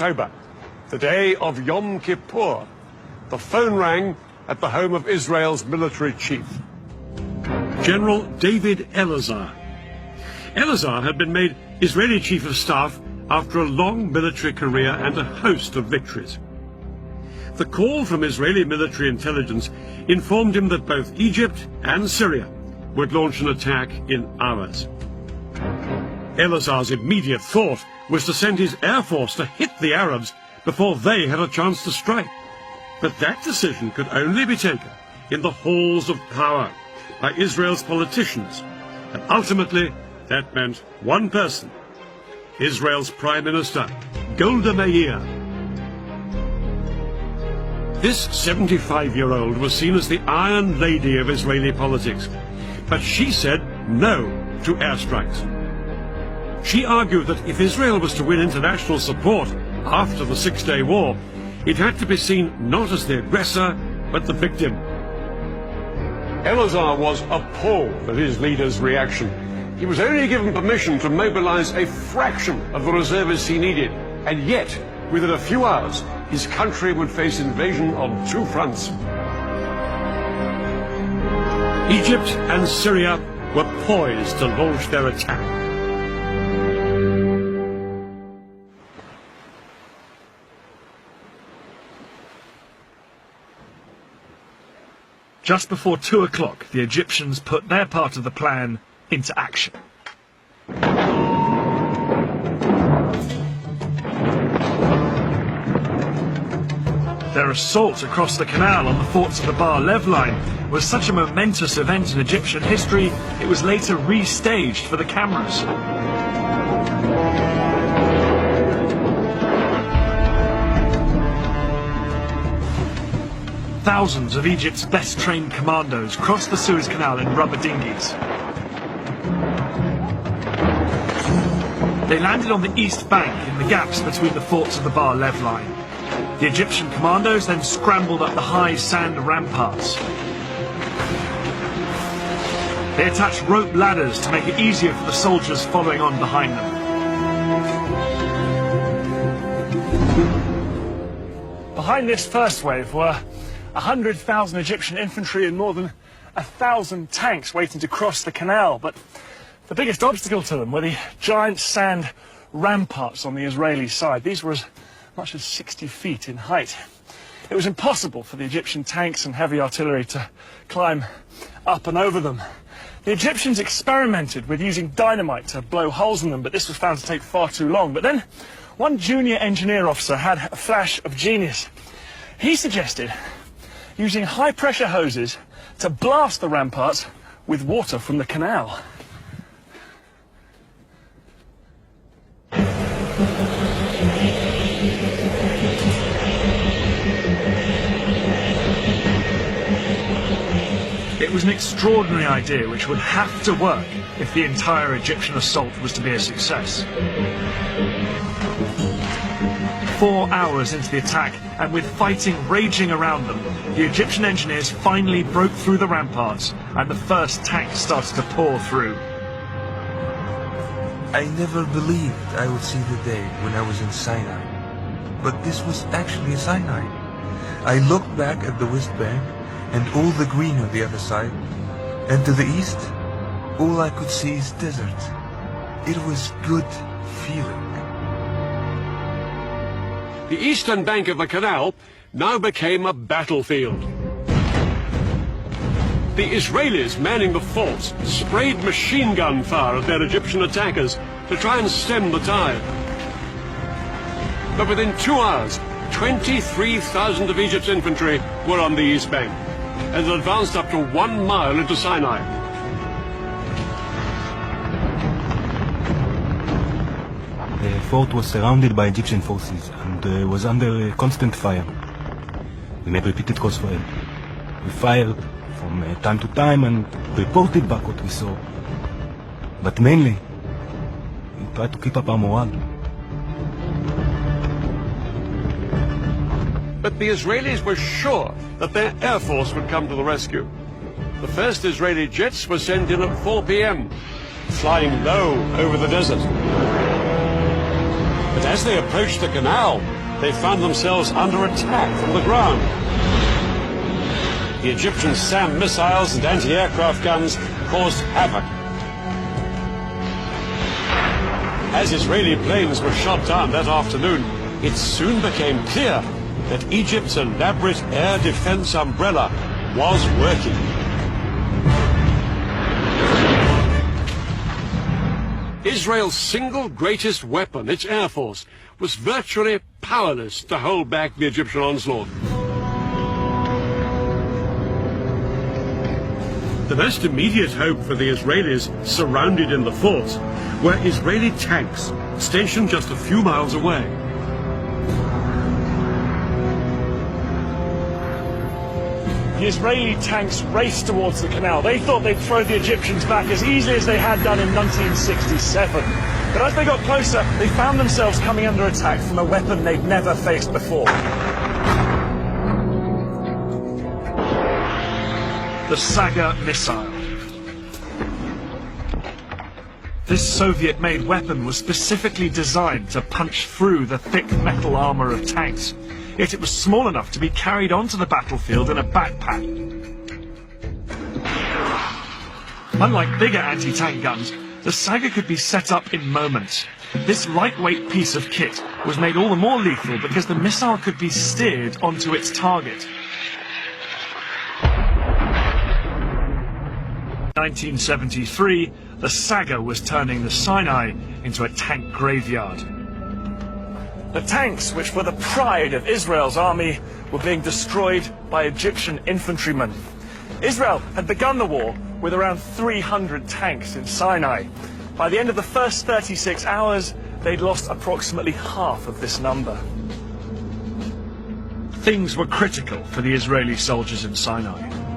October, the day of Yom Kippur, the phone rang at the home of Israel's military chief. General David Elazar. Elazar had been made Israeli Chief of Staff after a long military career and a host of victories. The call from Israeli military intelligence informed him that both Egypt and Syria would launch an attack in hours. Elazar's immediate thought was to send his air force to hit the Arabs before they had a chance to strike. But that decision could only be taken in the halls of power by Israel's politicians, and ultimately that meant one person, Israel's Prime Minister, Golda Meir. This 75-year-old was seen as the Iron Lady of Israeli politics, but she said no to airstrikes. She argued that if Israel was to win international support after the Six-Day War, it had to be seen not as the aggressor, but the victim. Elazar was appalled at his leader's reaction. He was only given permission to mobilize a fraction of the reservists he needed, and yet, within a few hours, his country would face invasion on two fronts. Egypt and Syria were poised to launch their attack. Just before 2 o'clock, the Egyptians put their part of the plan into action. Their assault across the canal on the forts of the Bar Lev line was such a momentous event in Egyptian history, it was later restaged for the cameras. Thousands of Egypt's best-trained commandos crossed the Suez Canal in rubber dinghies. They landed on the east bank in the gaps between the forts of the Bar Lev line. The Egyptian commandos then scrambled up the high sand ramparts. They attached rope ladders to make it easier for the soldiers following on behind them. Behind this first wave were 100,000 Egyptian infantry and more than 1,000 tanks waiting to cross the canal. But the biggest obstacle to them were the giant sand ramparts on the Israeli side. These were as much as 60 feet in height. It was impossible for the Egyptian tanks and heavy artillery to climb up and over them. The Egyptians experimented with using dynamite to blow holes in them, but this was found to take far too long. But then one junior engineer officer had a flash of genius. He suggested using high-pressure hoses to blast the ramparts with water from the canal. It was an extraordinary idea which would have to work if the entire Egyptian assault was to be a success. 4 hours into the attack, and with fighting raging around them, the Egyptian engineers finally broke through the ramparts, and the first tanks started to pour through. I never believed I would see the day when I was in Sinai. But this was actually Sinai. I looked back at the West Bank and all the green on the other side, and to the east, all I could see is desert. It was good feeling. The eastern bank of the canal now became a battlefield. The Israelis manning the forts sprayed machine gun fire at their Egyptian attackers to try and stem the tide. But within 2 hours, 23,000 of Egypt's infantry were on the east bank and had advanced up to 1 mile into Sinai. The fort was surrounded by Egyptian forces and was under constant fire. We made repeated calls for help. We fired from time to time and reported back what we saw. But mainly, we tried to keep up our morale. But the Israelis were sure that their air force would come to the rescue. The first Israeli jets were sent in at 4 p.m., flying low over the desert. But as they approached the canal, they found themselves under attack from the ground. The Egyptian SAM missiles and anti-aircraft guns caused havoc. As Israeli planes were shot down that afternoon, it soon became clear that Egypt's elaborate air defense umbrella was working. Israel's single greatest weapon, its air force, was virtually powerless to hold back the Egyptian onslaught. The most immediate hope for the Israelis surrounded in the fort were Israeli tanks stationed just a few miles away. The Israeli tanks raced towards the canal. They thought they'd throw the Egyptians back as easily as they had done in 1967. But as they got closer, they found themselves coming under attack from a weapon they'd never faced before. The Saga missile. This Soviet-made weapon was specifically designed to punch through the thick metal armor of tanks. Yet it was small enough to be carried onto the battlefield in a backpack. Unlike bigger anti-tank guns, the Saga could be set up in moments. This lightweight piece of kit was made all the more lethal because the missile could be steered onto its target. 1973, the Saga was turning the Sinai into a tank graveyard. The tanks, which were the pride of Israel's army, were being destroyed by Egyptian infantrymen. Israel had begun the war with around 300 tanks in Sinai. By the end of the first 36 hours, they'd lost approximately half of this number. Things were critical for the Israeli soldiers in Sinai.